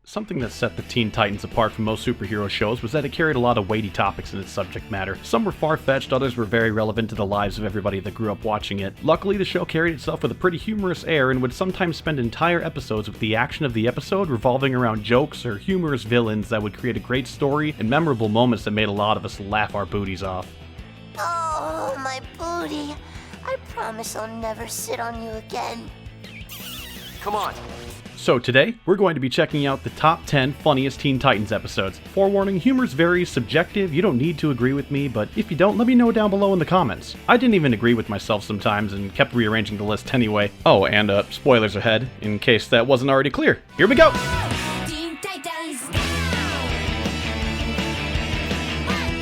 Something that set the Teen Titans apart from most superhero shows was that it carried a lot of weighty topics in its subject matter. Some were far-fetched, others were very relevant to the lives of everybody that grew up watching it. Luckily, the show carried itself with a pretty humorous air and would sometimes spend entire episodes with the action of the episode revolving around jokes or humorous villains that would create a great story and memorable moments that made a lot of us laugh our booties off. Oh, my booty. I promise I'll never sit on you again. Come on. So today, we're going to be checking out the top 10 funniest Teen Titans episodes. Forewarning, humor's very subjective, you don't need to agree with me, but if you don't, let me know down below in the comments. I didn't even agree with myself sometimes and kept rearranging the list anyway. Oh, and spoilers ahead, in case that wasn't already clear. Here we go! Teen Titans. 1,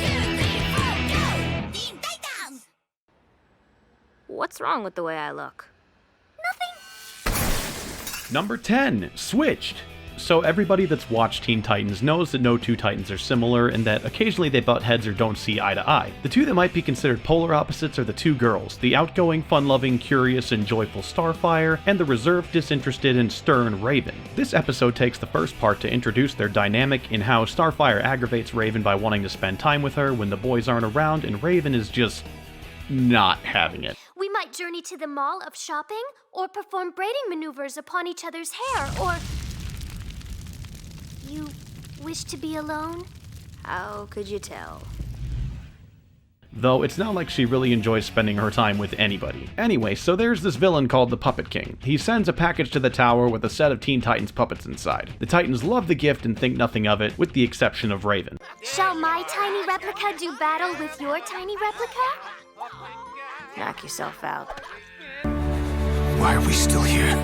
2, 3, 4, go! Teen Titans. What's wrong with the way I look? Nothing. Number 10, Switched. So everybody that's watched Teen Titans knows that no two Titans are similar and that occasionally they butt heads or don't see eye to eye. The two that might be considered polar opposites are the two girls, the outgoing, fun-loving, curious, and joyful Starfire, and the reserved, disinterested, and stern Raven. This episode takes the first part to introduce their dynamic in how Starfire aggravates Raven by wanting to spend time with her when the boys aren't around, and Raven is just not having it. We might journey to the mall of shopping, or perform braiding maneuvers upon each other's hair, or... You wish to be alone? How could you tell? Though it's not like she really enjoys spending her time with anybody. Anyway, so there's this villain called the Puppet King. He sends a package to the tower with a set of Teen Titans puppets inside. The Titans love the gift and think nothing of it, with the exception of Raven. Shall my tiny replica do battle with your tiny replica? Knock yourself out. Why are we still here?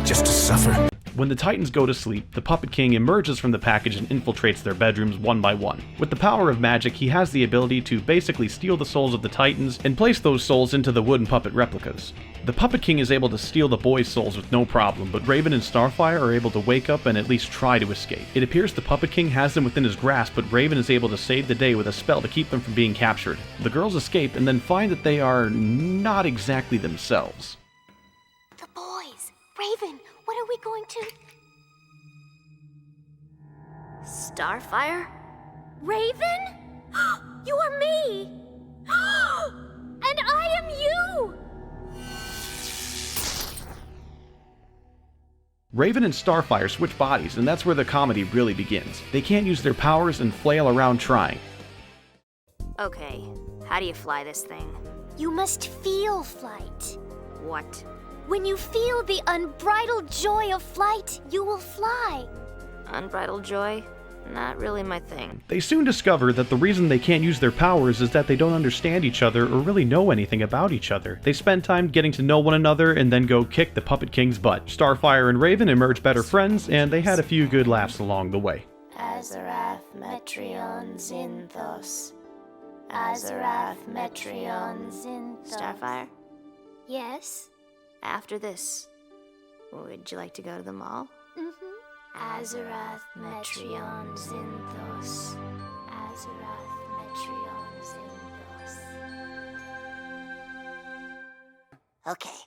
Just to suffer? When the Titans go to sleep, the Puppet King emerges from the package and infiltrates their bedrooms one by one. With the power of magic, he has the ability to basically steal the souls of the Titans and place those souls into the wooden puppet replicas. The Puppet King is able to steal the boys' souls with no problem, but Raven and Starfire are able to wake up and at least try to escape. It appears the Puppet King has them within his grasp, but Raven is able to save the day with a spell to keep them from being captured. The girls escape and then find that they are not exactly themselves. The boys! Raven, what are we going to... Starfire? Raven? You are me! And I am you! Raven and Starfire switch bodies, and that's where the comedy really begins. They can't use their powers and flail around trying. Okay, how do you fly this thing? You must feel flight. What? When you feel the unbridled joy of flight, you will fly. Unbridled joy? Not really my thing. They soon discover that the reason they can't use their powers is that they don't understand each other or really know anything about each other. They spend time getting to know one another and then go kick the Puppet King's butt. Starfire and Raven emerge better friends, and they had a few good laughs along the way. Azarath Metreon Zinthos. Azarath Metreon Zinthos. Starfire? Yes? After this, would you like to go to the mall? Mm-hmm. Azarath Metreon Zinthos. Azarath Metreon Zinthos. Okay.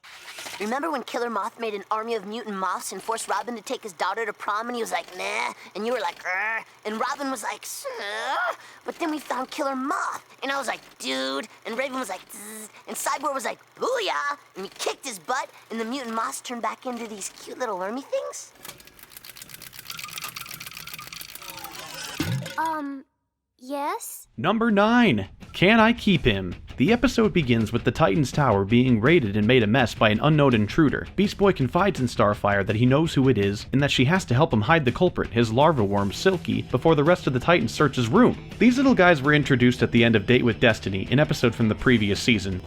Remember when Killer Moth made an army of mutant moths and forced Robin to take his daughter to prom and he was like, nah, and you were like, grr, and Robin was like, sir, but then we found Killer Moth, and I was like, dude, and Raven was like, zzz, and Cyborg was like, booyah, and we kicked his butt, and the mutant moths turned back into these cute little wormy things? Yes? Number 9. Can I Keep Him? The episode begins with the Titans Tower being raided and made a mess by an unknown intruder. Beast Boy confides in Starfire that he knows who it is, and that she has to help him hide the culprit, his larva worm, Silky, before the rest of the Titans search his room. These little guys were introduced at the end of Date with Destiny, an episode from the previous season.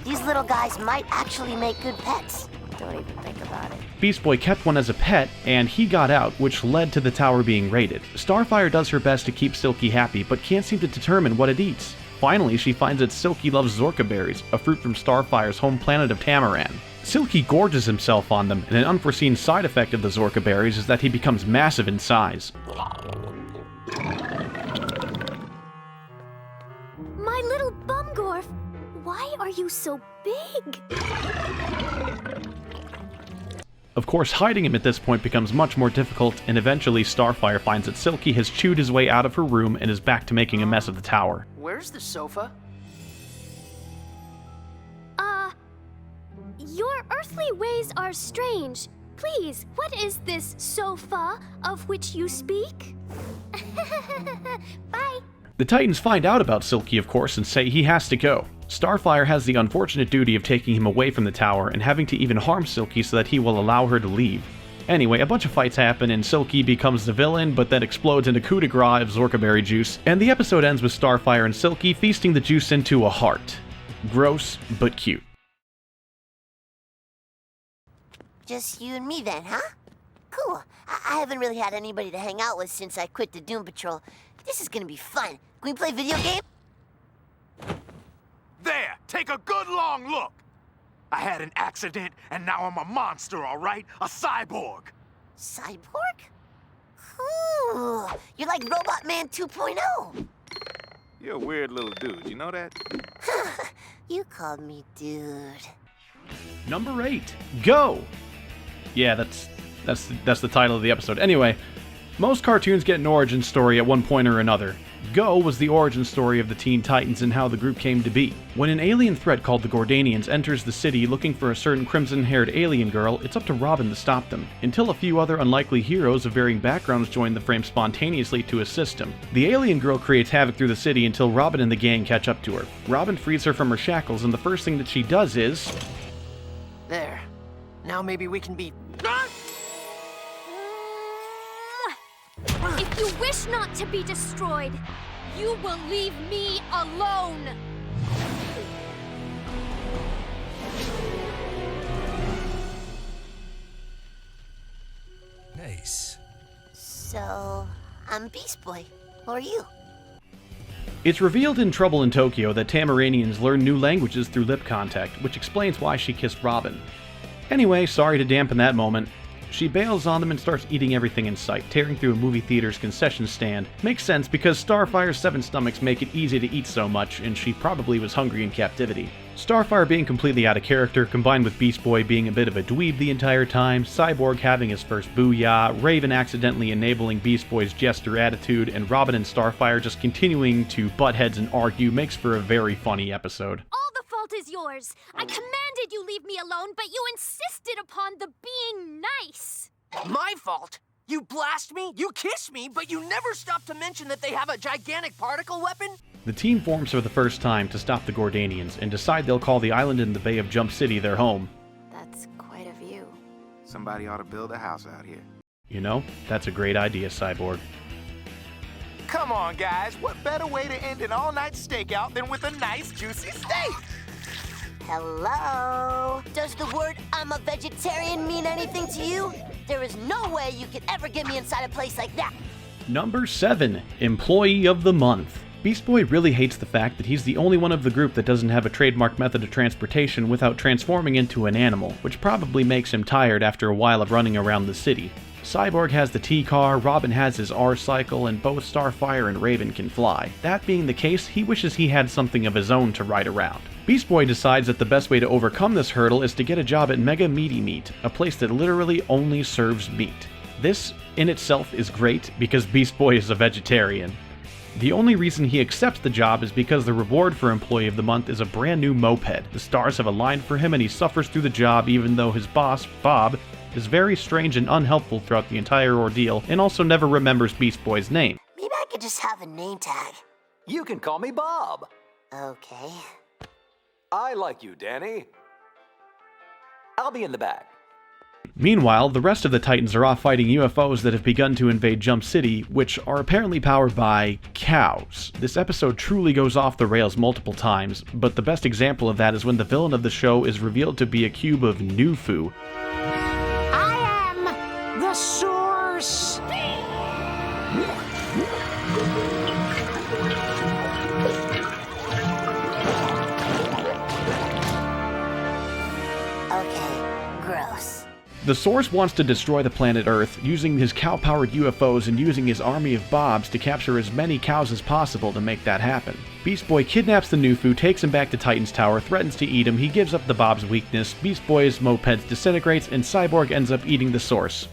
These little guys might actually make good pets. Don't even think about it. Beast Boy kept one as a pet, and he got out, which led to the tower being raided. Starfire does her best to keep Silky happy, but can't seem to determine what it eats. Finally, she finds that Silky loves Zorka berries, a fruit from Starfire's home planet of Tamaran. Silky gorges himself on them, and an unforeseen side effect of the Zorka berries is that he becomes massive in size. My little Bumgorf, why are you so big? Of course, hiding him at this point becomes much more difficult, and eventually Starfire finds that Silky has chewed his way out of her room and is back to making a mess of the tower. Where's the sofa? Your earthly ways are strange. Please, what is this sofa of which you speak? Bye. The Titans find out about Silky, of course, and say he has to go. Starfire has the unfortunate duty of taking him away from the tower and having to even harm Silky so that he will allow her to leave. Anyway, a bunch of fights happen and Silky becomes the villain, but then explodes into coup de grace of Zorkaberry juice, and the episode ends with Starfire and Silky feasting the juice into a heart. Gross, but cute. Just you and me then, huh? Cool. I haven't really had anybody to hang out with since I quit the Doom Patrol. This is gonna be fun. Can we play video game? There! Take a good long look! I had an accident, and now I'm a monster, all right? A cyborg! Cyborg? Ooh, you're like Robot Man 2.0. You're a weird little dude, you know that? You called me dude. Number 8, Go! Yeah, that's the title of the episode. Anyway, most cartoons get an origin story at one point or another. Go was the origin story of the Teen Titans and how the group came to be. When an alien threat called the Gordanians enters the city looking for a certain crimson-haired alien girl, it's up to Robin to stop them, until a few other unlikely heroes of varying backgrounds join the frame spontaneously to assist him. The alien girl creates havoc through the city until Robin and the gang catch up to her. Robin frees her from her shackles, and the first thing that she does is... There. Now maybe we can be... If you wish not to be destroyed, you will leave me alone. Nice. So, I'm Beast Boy. Who are you? It's revealed in Trouble in Tokyo that Tamaranians learn new languages through lip contact, which explains why she kissed Robin. Anyway, sorry to dampen that moment. She bails on them and starts eating everything in sight, tearing through a movie theater's concession stand. Makes sense because Starfire's 7 stomachs make it easy to eat so much, and she probably was hungry in captivity. Starfire being completely out of character, combined with Beast Boy being a bit of a dweeb the entire time, Cyborg having his first booyah, Raven accidentally enabling Beast Boy's jester attitude, and Robin and Starfire just continuing to butt heads and argue makes for a very funny episode. All the fault is yours. I commanded you leave me alone, but you insisted upon the being nice. My fault? You blast me, you kiss me, but you never stop to mention that they have a gigantic particle weapon? The team forms for the first time to stop the Gordanians and decide they'll call the island in the Bay of Jump City their home. That's quite a view. Somebody ought to build a house out here. You know, that's a great idea, Cyborg. Come on, guys. What better way to end an all-night stakeout than with a nice, juicy steak? Hello? Does the word I'm a vegetarian mean anything to you? There is no way you could ever get me inside a place like that. Number 7, Employee of the Month. Beast Boy really hates the fact that he's the only one of the group that doesn't have a trademark method of transportation without transforming into an animal, which probably makes him tired after a while of running around the city. Cyborg has the T-Car, Robin has his R-Cycle, and both Starfire and Raven can fly. That being the case, he wishes he had something of his own to ride around. Beast Boy decides that the best way to overcome this hurdle is to get a job at Mega Meaty Meat, a place that literally only serves meat. This, in itself, is great because Beast Boy is a vegetarian. The only reason he accepts the job is because the reward for Employee of the Month is a brand new moped. The stars have aligned for him and he suffers through the job even though his boss, Bob, is very strange and unhelpful throughout the entire ordeal and also never remembers Beast Boy's name. Maybe I could just have a name tag. You can call me Bob. Okay. I like you, Danny. I'll be in the back. Meanwhile, the rest of the Titans are off fighting UFOs that have begun to invade Jump City, which are apparently powered by cows. This episode truly goes off the rails multiple times, but the best example of that is when the villain of the show is revealed to be a cube of Nufu. I am the source. Okay, gross. The Source wants to destroy the planet Earth, using his cow-powered UFOs and using his army of Bobs to capture as many cows as possible to make that happen. Beast Boy kidnaps the Nufu, takes him back to Titan's Tower, threatens to eat him, he gives up the Bob's weakness, Beast Boy's moped disintegrates, and Cyborg ends up eating the Source.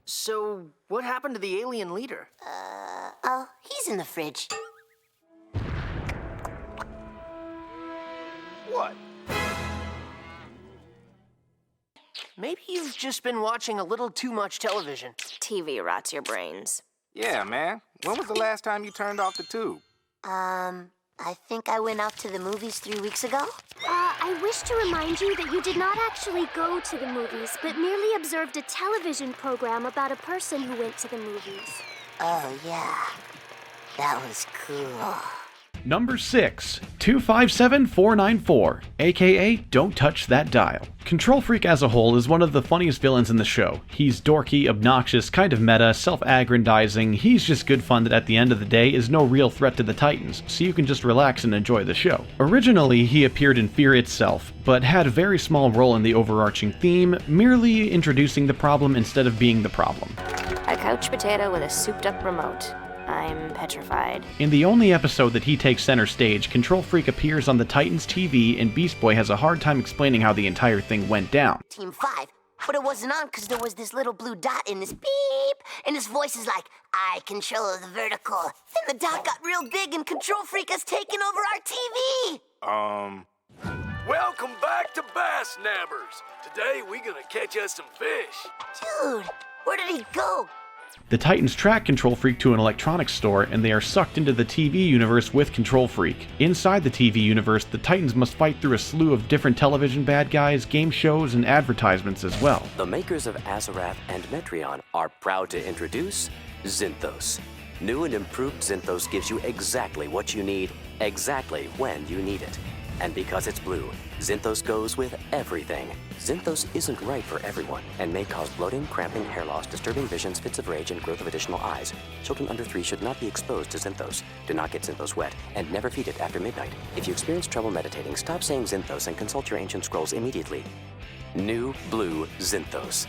So, what happened to the alien leader? Oh, he's in the fridge. What? Maybe you've just been watching a little too much television. TV rots your brains. Yeah, man. When was the last time you turned off the tube? I think I went out to the movies 3 weeks ago. I wish to remind you that you did not actually go to the movies, but merely observed a television program about a person who went to the movies. Oh, yeah. That was cool. Number 6, 257494, aka Don't Touch That Dial. Control Freak as a whole is one of the funniest villains in the show. He's dorky, obnoxious, kind of meta, self-aggrandizing, he's just good fun that at the end of the day is no real threat to the Titans, so you can just relax and enjoy the show. Originally, he appeared in Fear itself, but had a very small role in the overarching theme, merely introducing the problem instead of being the problem. A couch potato with a souped-up remote. I'm petrified. In the only episode that he takes center stage, Control Freak appears on the Titans TV and Beast Boy has a hard time explaining how the entire thing went down. Team 5, but it wasn't on because there was this little blue dot in this beep, and his voice is like, I control the vertical. Then the dot got real big and Control Freak has taken over our TV! Welcome back to Bass Nabbers. Today we gonna catch us some fish. Dude, where did he go? The Titans track Control Freak to an electronics store, and they are sucked into the TV universe with Control Freak. Inside the TV universe, the Titans must fight through a slew of different television bad guys, game shows, and advertisements as well. The makers of Azarath and Metreon are proud to introduce Zinthos. New and improved Zinthos gives you exactly what you need, exactly when you need it. And because it's blue, Zinthos goes with everything. Zinthos isn't right for everyone and may cause bloating, cramping, hair loss, disturbing visions, fits of rage, and growth of additional eyes. Children under 3 should not be exposed to Zinthos. Do not get Zinthos wet, and never feed it after midnight. If you experience trouble meditating, stop saying Zinthos and consult your ancient scrolls immediately. New Blue Zinthos.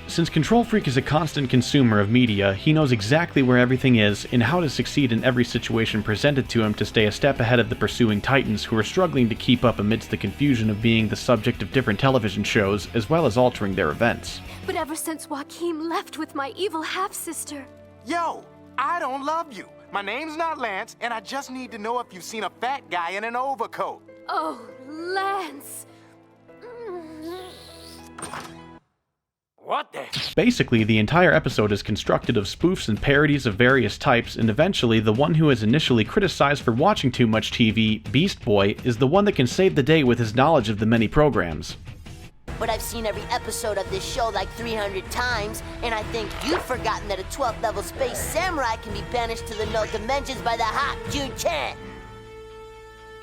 Since Control Freak is a constant consumer of media, he knows exactly where everything is and how to succeed in every situation presented to him to stay a step ahead of the pursuing Titans who are struggling to keep up amidst the confusion of being the subject of different television shows as well as altering their events. But ever since Joaquin left with my evil half-sister... Yo, I don't love you. My name's not Lance, and I just need to know if you've seen a fat guy in an overcoat. Oh, Lance... What the? Basically, the entire episode is constructed of spoofs and parodies of various types, and eventually the one who is initially criticized for watching too much TV, Beast Boy, is the one that can save the day with his knowledge of the many programs. But I've seen every episode of this show like 300 times, and I think you've forgotten that a 12th level space samurai can be banished to the no dimensions by the Hak Jun Kang.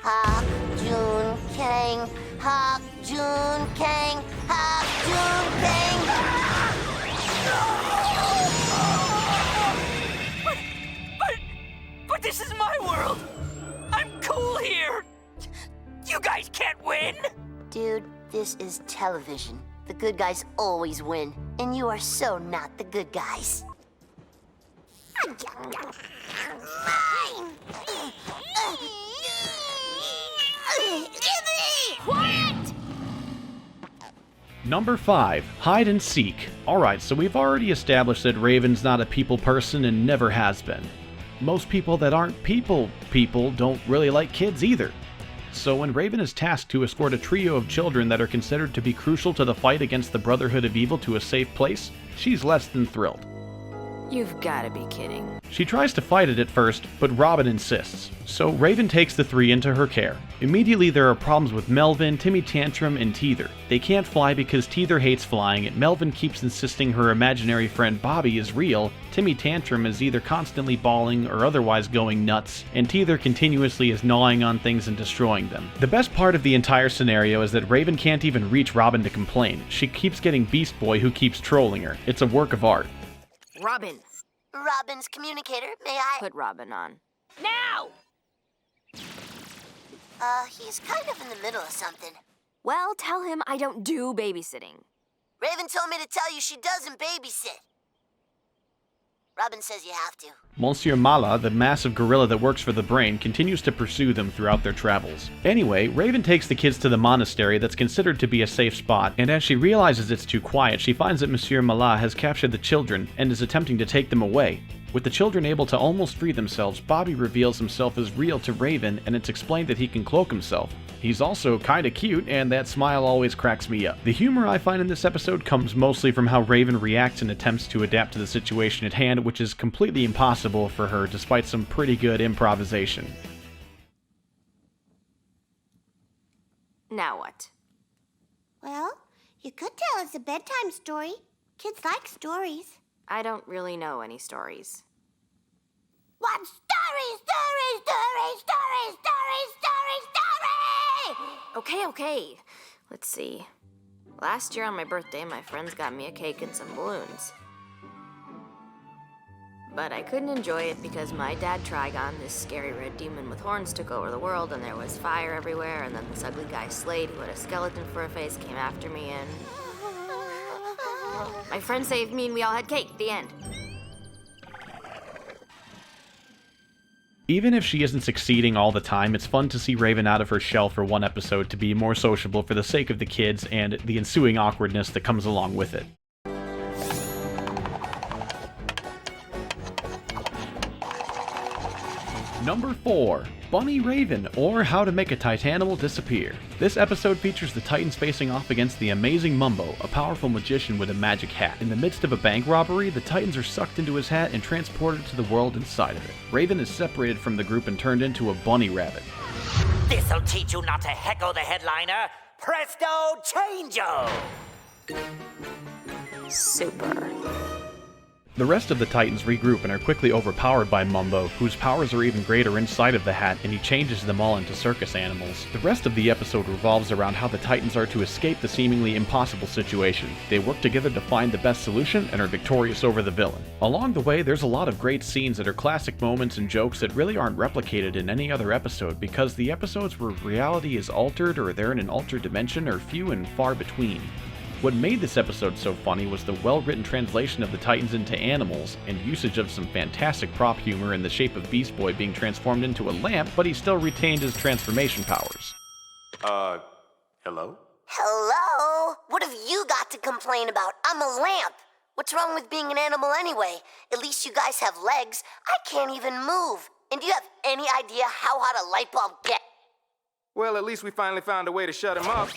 Hak Jun Kang, Hak Jun Kang, Hak Jun Kang. But this is my world. I'm cool here. You guys can't win. Dude, this is television. The good guys always win, and you are so not the good guys. Quiet! Number 5, Hide and Seek. Alright, so we've already established that Raven's not a people person and never has been. Most people that aren't people don't really like kids either. So when Raven is tasked to escort a trio of children that are considered to be crucial to the fight against the Brotherhood of Evil to a safe place, she's less than thrilled. You've gotta be kidding. She tries to fight it at first, but Robin insists, so Raven takes the 3 into her care. Immediately there are problems with Melvin, Timmy Tantrum, and Teether. They can't fly because Teether hates flying, and Melvin keeps insisting her imaginary friend Bobby is real, Timmy Tantrum is either constantly bawling or otherwise going nuts, and Teether continuously is gnawing on things and destroying them. The best part of the entire scenario is that Raven can't even reach Robin to complain. She keeps getting Beast Boy who keeps trolling her. It's a work of art. Robin. Robin's communicator, may I? Put Robin on. Now! He's kind of in the middle of something. Well, tell him I don't do babysitting. Raven told me to tell you she doesn't babysit. Robin says you have to. Monsieur Mala, the massive gorilla that works for the Brain, continues to pursue them throughout their travels. Anyway, Raven takes the kids to the monastery that's considered to be a safe spot, and as she realizes it's too quiet, she finds that Monsieur Mala has captured the children and is attempting to take them away. With the children able to almost free themselves, Bobby reveals himself as real to Raven, and it's explained that he can cloak himself. He's also kinda cute, and that smile always cracks me up. The humor I find in this episode comes mostly from how Raven reacts and attempts to adapt to the situation at hand, which is completely impossible for her despite some pretty good improvisation. Now what? Well, you could tell us a bedtime story. Kids like stories. I don't really know any stories. What story, story, story, story, story, story, story! Okay. Let's see. Last year on my birthday, my friends got me a cake and some balloons. But I couldn't enjoy it because my dad Trigon, this scary red demon with horns, took over the world, and there was fire everywhere, and then this ugly guy Slade, who had a skeleton for a face, came after me, and my friend saved me and we all had cake. The end. Even if she isn't succeeding all the time, it's fun to see Raven out of her shell for one episode to be more sociable for the sake of the kids and the ensuing awkwardness that comes along with it. Number 4. Bunny Raven, or How to Make a Titanimal Disappear. This episode features the Titans facing off against the amazing Mumbo, a powerful magician with a magic hat. In the midst of a bank robbery, the Titans are sucked into his hat and transported to the world inside of it. Raven is separated from the group and turned into a bunny rabbit. This'll teach you not to heckle the headliner. Presto changeo! Super. The rest of the Titans regroup and are quickly overpowered by Mumbo, whose powers are even greater inside of the hat, and he changes them all into circus animals. The rest of the episode revolves around how the Titans are to escape the seemingly impossible situation. They work together to find the best solution and are victorious over the villain. Along the way, there's a lot of great scenes that are classic moments and jokes that really aren't replicated in any other episode, because the episodes where reality is altered or they're in an altered dimension are few and far between. What made this episode so funny was the well-written translation of the Titans into animals, and usage of some fantastic prop humor in the shape of Beast Boy being transformed into a lamp, but he still retained his transformation powers. Hello? Hello? What have you got to complain about? I'm a lamp. What's wrong with being an animal anyway? At least you guys have legs. I can't even move. And do you have any idea how hot a light bulb gets? Well, at least we finally found a way to shut him up.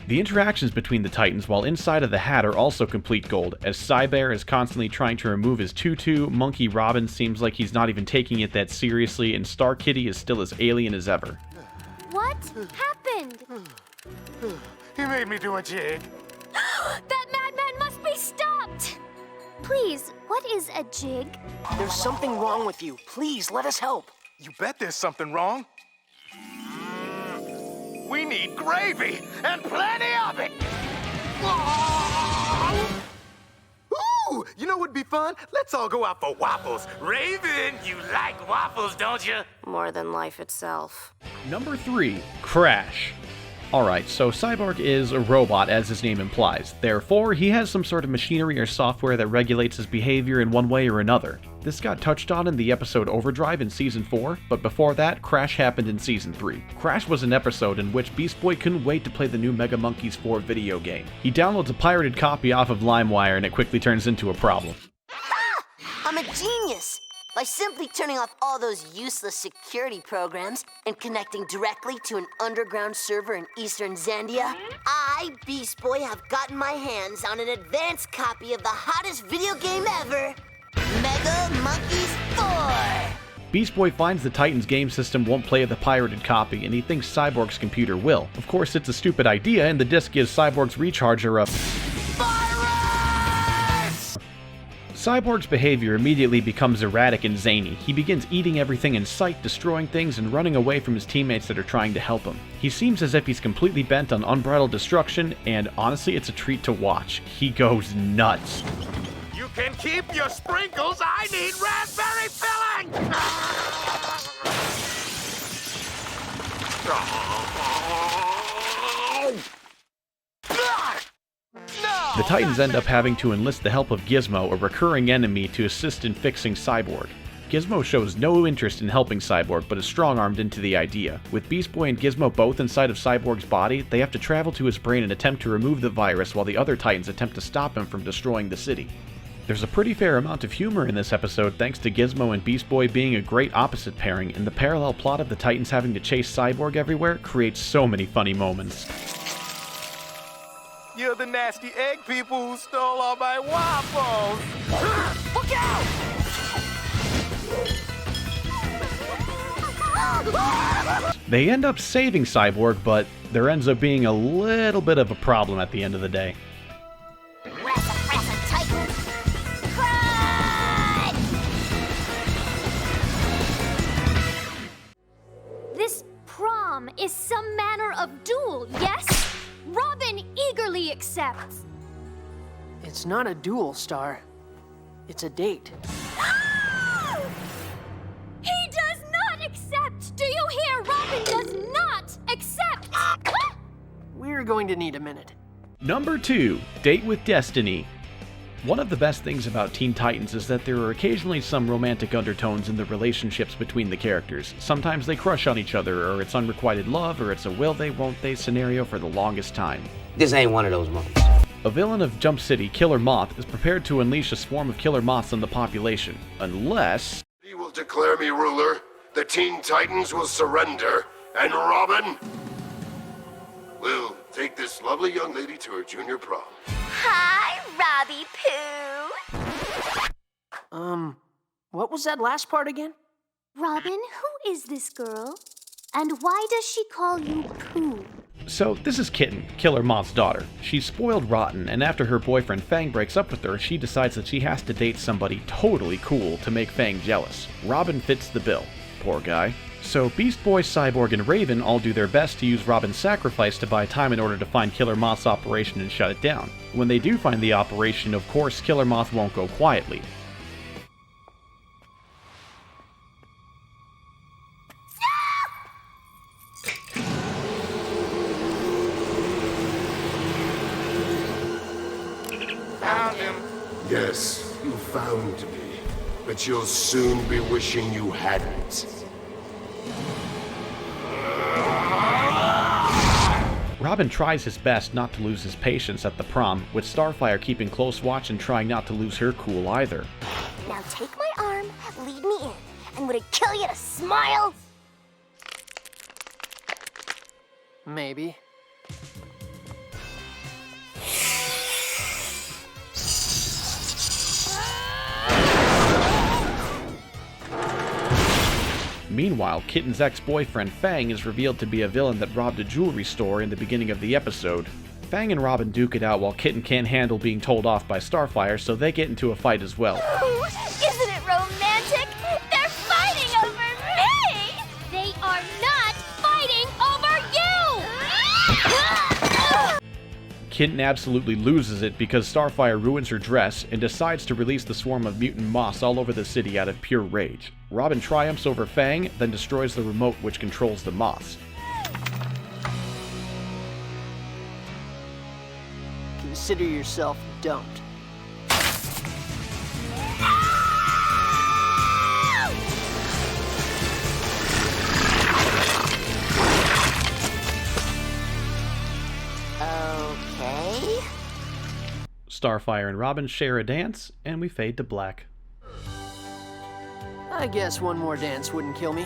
The interactions between the Titans while inside of the hat are also complete gold, as Cybear is constantly trying to remove his tutu, Monkey Robin seems like he's not even taking it that seriously, and Star Kitty is still as alien as ever. What happened? He made me do a jig. That madman must be stopped! Please, what is a jig? There's something wrong with you. Please, let us help. You bet there's something wrong. We need gravy, and plenty of it! Ooh, you know what'd be fun? Let's all go out for waffles. Raven, you like waffles, don't you? More than life itself. Number 3. Crash. Alright, so Cyborg is a robot, as his name implies. Therefore, he has some sort of machinery or software that regulates his behavior in one way or another. This got touched on in the episode Overdrive in Season 4, but before that, Crash happened in Season 3. Crash was an episode in which Beast Boy couldn't wait to play the new Mega Monkeys 4 video game. He downloads a pirated copy off of LimeWire and it quickly turns into a problem. Ah! I'm a genius! By simply turning off all those useless security programs and connecting directly to an underground server in eastern Zandia, I, Beast Boy, have gotten my hands on an advanced copy of the hottest video game ever, Mega Monkeys 4! Beast Boy finds the Titans game system won't play the pirated copy, and he thinks Cyborg's computer will. Of course, it's a stupid idea, and the disc gives Cyborg's recharger a Cyborg's behavior immediately becomes erratic and zany. He begins eating everything in sight, destroying things, and running away from his teammates that are trying to help him. He seems as if he's completely bent on unbridled destruction, and honestly, it's a treat to watch. He goes nuts. You can keep your sprinkles. I need raspberry filling! The Titans end up having to enlist the help of Gizmo, a recurring enemy, to assist in fixing Cyborg. Gizmo shows no interest in helping Cyborg, but is strong-armed into the idea. With Beast Boy and Gizmo both inside of Cyborg's body, they have to travel to his brain and attempt to remove the virus while the other Titans attempt to stop him from destroying the city. There's a pretty fair amount of humor in this episode thanks to Gizmo and Beast Boy being a great opposite pairing, and the parallel plot of the Titans having to chase Cyborg everywhere creates so many funny moments. You're the nasty egg people who stole all my waffles! Look out! They end up saving Cyborg, but there ends up being a little bit of a problem at the end of the day. This prom is some manner of duel, yes? Robin eagerly accepts. It's not a duel, Star. It's a date. He does not accept! Do you hear? Robin does not accept! We're going to need a minute. Number 2, Date with Destiny. One of the best things about Teen Titans is that there are occasionally some romantic undertones in the relationships between the characters. Sometimes they crush on each other, or it's unrequited love, or it's a will they, won't they scenario for the longest time. This ain't one of those moments. A villain of Jump City, Killer Moth, is prepared to unleash a swarm of killer moths on the population, unless... He will declare me ruler, the Teen Titans will surrender, and Robin will take this lovely young lady to her junior prom. Hi, Robbie Pooh! What was that last part again? Robin, who is this girl? And why does she call you Pooh? So, this is Kitten, Killer Moth's daughter. She's spoiled rotten, and after her boyfriend Fang breaks up with her, she decides that she has to date somebody totally cool to make Fang jealous. Robin fits the bill. Poor guy. So, Beast Boy, Cyborg, and Raven all do their best to use Robin's sacrifice to buy time in order to find Killer Moth's operation and shut it down. When they do find the operation, of course, Killer Moth won't go quietly. Found him. Yes, you found me, but you'll soon be wishing you hadn't. Robin tries his best not to lose his patience at the prom, with Starfire keeping close watch and trying not to lose her cool either. Now take my arm, lead me in, and would it kill you to smile? Maybe. Meanwhile, Kitten's ex-boyfriend Fang is revealed to be a villain that robbed a jewelry store in the beginning of the episode. Fang and Robin duke it out while Kitten can't handle being told off by Starfire, so they get into a fight as well. Isn't it romantic? They're fighting over me! They are not fighting over you! Kitten absolutely loses it because Starfire ruins her dress and decides to release the swarm of mutant moths all over the city out of pure rage. Robin triumphs over Fang, then destroys the remote which controls the moths. Consider yourself dumped. Okay. Starfire and Robin share a dance, and we fade to black. I guess one more dance wouldn't kill me.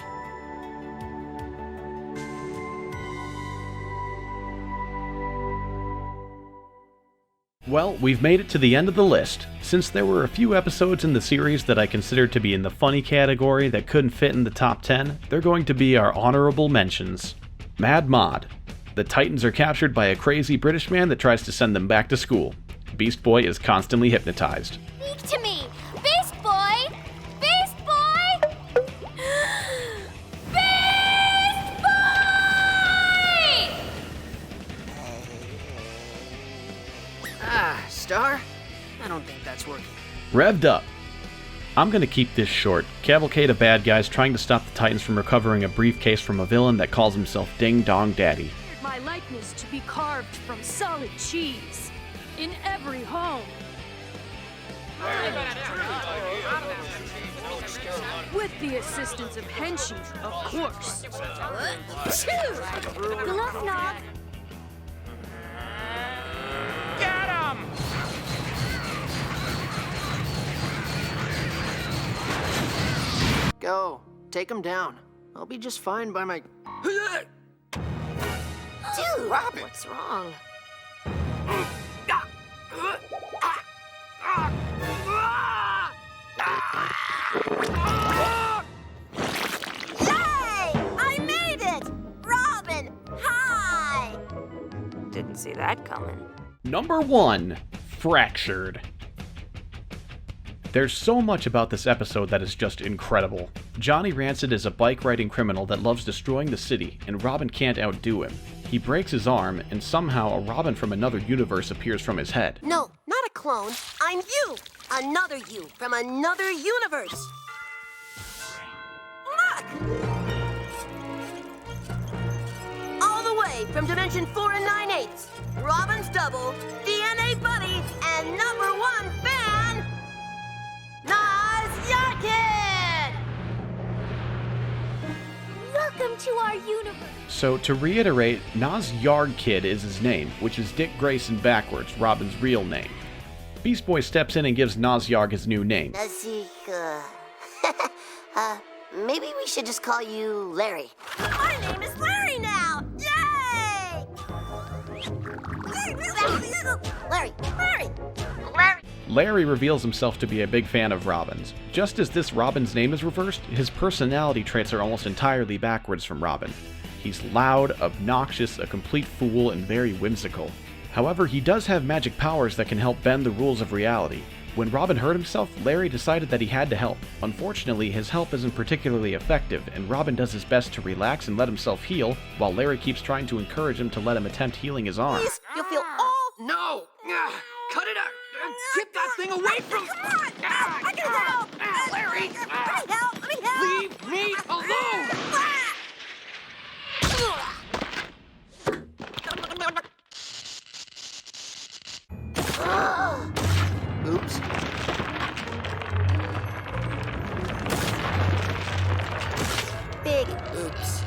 Well, we've made it to the end of the list. Since there were a few episodes in the series that I considered to be in the funny category that couldn't fit in the top 10, they're going to be our honorable mentions. Mad Mod. The Titans are captured by a crazy British man that tries to send them back to school. Beast Boy is constantly hypnotized. Speak to me! Beast Boy! Beast Boy! Beast Boy! Ah, Star? I don't think that's working. Revved up. I'm gonna keep this short. Cavalcade of bad guys trying to stop the Titans from recovering a briefcase from a villain that calls himself Ding Dong Daddy. My likeness to be carved from solid cheese in every home. With the assistance of Henchy, of course. Bluff knob. Get him! Go. Take him down. I'll be just fine by my... Dude, Robin, what's wrong? Yay! I made it! Robin, hi! Didn't see that coming. Number 1, Fractured. There's so much about this episode that is just incredible. Johnny Rancid is a bike-riding criminal that loves destroying the city, and Robin can't outdo him. He breaks his arm, and somehow a Robin from another universe appears from his head. No, not a clone. I'm you. Another you from another universe. Look! All the way from dimension 4 9/8. Robin's double, DNA buddy, and #1 fan, Naz Yarkid! Welcome to our universe. So, to reiterate, Naz Yarkid is his name, which is Dick Grayson backwards, Robin's real name. Beast Boy steps in and gives Naz Yarg his new name. Maybe we should just call you Larry. My name is Larry now! Yay! Larry! Larry reveals himself to be a big fan of Robin's. Just as this Robin's name is reversed, his personality traits are almost entirely backwards from Robin. He's loud, obnoxious, a complete fool, and very whimsical. However, he does have magic powers that can help bend the rules of reality. When Robin hurt himself, Larry decided that he had to help. Unfortunately, his help isn't particularly effective, and Robin does his best to relax and let himself heal, while Larry keeps trying to encourage him to let him attempt healing his arm. Please, you'll feel all... No! Cut it out! Get that thing away from... I can help! Larry! Let me help! Leave me alone! Oops. Big oops.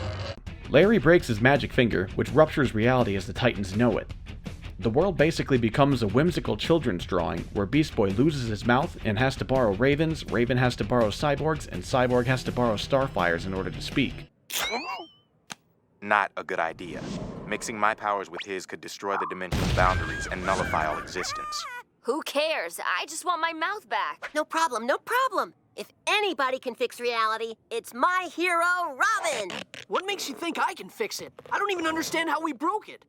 Larry breaks his magic finger, which ruptures reality as the Titans know it. The world basically becomes a whimsical children's drawing, where Beast Boy loses his mouth and has to borrow Ravens, Raven has to borrow Cyborgs, and Cyborg has to borrow Starfires in order to speak. Not a good idea. Mixing my powers with his could destroy the dimension's boundaries and nullify all existence. Who cares? I just want my mouth back. No problem, no problem. If anybody can fix reality, it's my hero, Robin! What makes you think I can fix it? I don't even understand how we broke it.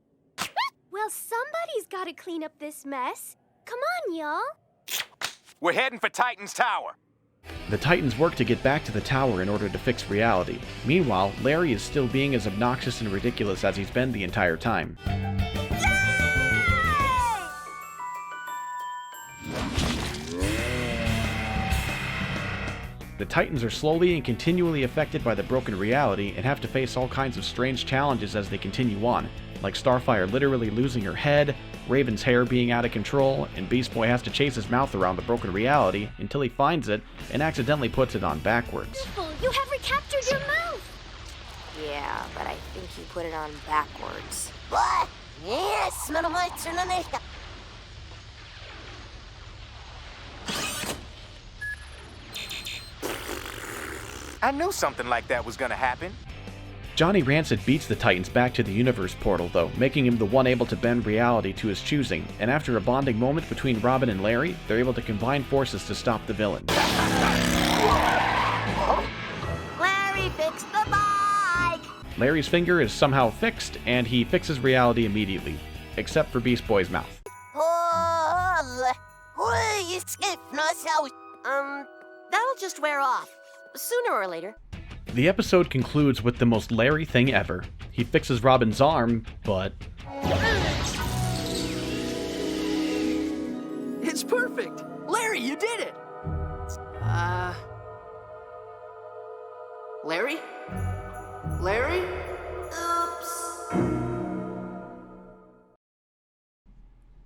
Well, somebody's got to clean up this mess. Come on, y'all. We're heading for Titan's Tower. The Titans work to get back to the tower in order to fix reality. Meanwhile, Larry is still being as obnoxious and ridiculous as he's been the entire time. The Titans are slowly and continually affected by the broken reality and have to face all kinds of strange challenges as they continue on, like Starfire literally losing her head, Raven's hair being out of control, and Beast Boy has to chase his mouth around the broken reality until he finds it and accidentally puts it on backwards. You have recaptured your mouth. Yeah, but I think you put it on backwards. What? Yes, I knew something like that was gonna happen. Johnny Rancid beats the Titans back to the universe portal though, making him the one able to bend reality to his choosing, and after a bonding moment between Robin and Larry, they're able to combine forces to stop the villain. Larry fixed the bike! Larry's finger is somehow fixed, and he fixes reality immediately, except for Beast Boy's mouth. That'll just wear off. Sooner or later. The episode concludes with the most Larry thing ever. He fixes Robin's arm, but... It's perfect! Larry, you did it! Larry? Larry? Oops.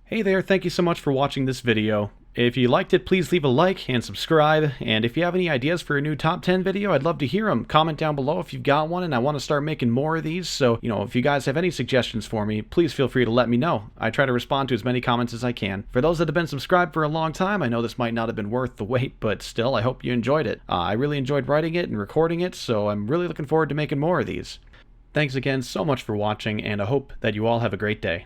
Hey there, thank you so much for watching this video. If you liked it, please leave a like and subscribe, and if you have any ideas for a new top 10 video, I'd love to hear them. Comment down below if you've got one, and I want to start making more of these, so, if you guys have any suggestions for me, please feel free to let me know. I try to respond to as many comments as I can. For those that have been subscribed for a long time, I know this might not have been worth the wait, but still, I hope you enjoyed it. I really enjoyed writing it and recording it, so I'm really looking forward to making more of these. Thanks again so much for watching, and I hope that you all have a great day.